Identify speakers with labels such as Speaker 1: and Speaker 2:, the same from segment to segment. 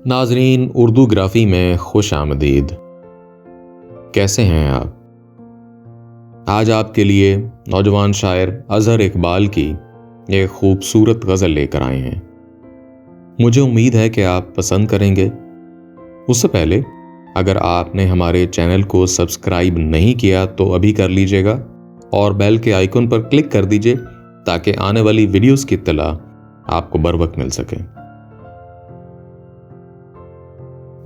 Speaker 1: नाजरीन, उर्दू ग्राफी में खुश आमदीद। कैसे हैं आप? आज आपके लिए नौजवान शायर अजहर इकबाल की एक खूबसूरत गज़ल लेकर आए हैं। मुझे उम्मीद है कि आप पसंद करेंगे। उससे पहले अगर आपने हमारे चैनल को सब्सक्राइब नहीं किया तो अभी कर लीजिएगा और बेल के आइकन पर क्लिक कर दीजिए ताकि आने वाली वीडियोस की इत्तला आपको बर वक्त मिल सके।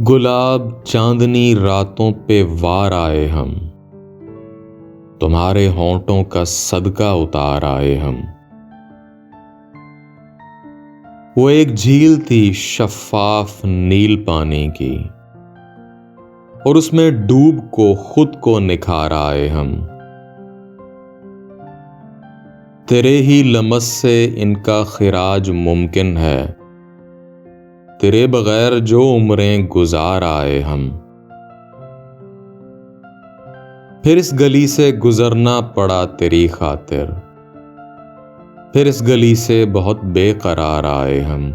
Speaker 1: गुलाब चांदनी रातों पे वार आए हम, तुम्हारे होंठों का सदका उतार आए हम। वो एक झील थी शफाफ नील पानी की और उसमें डूब को खुद को निखार आए हम। तेरे ही लमस से इनका खिराज मुमकिन है, तेरे बगैर जो उम्रें गुजार आए हम। फिर इस गली से गुजरना पड़ा तेरी खातिर, फिर इस गली से बहुत बेकरार आए हम।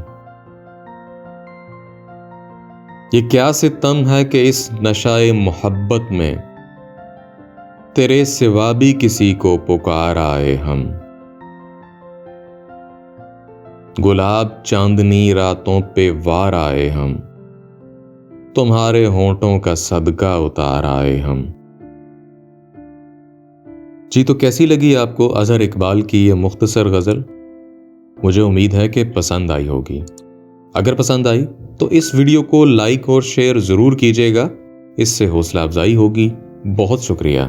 Speaker 1: ये क्या सितम है कि इस नशाए मोहब्बत में तेरे सिवा भी किसी को पुकार आए हम। गुलाब चांदनी रातों पे वार आए हम, तुम्हारे होंठों का सदका उतार आए हम। जी, तो कैसी लगी आपको अजहर इकबाल की ये मुख्तसर गज़ल? मुझे उम्मीद है कि पसंद आई होगी। अगर पसंद आई तो इस वीडियो को लाइक और शेयर ज़रूर कीजिएगा, इससे हौसला अफजाई होगी। बहुत शुक्रिया।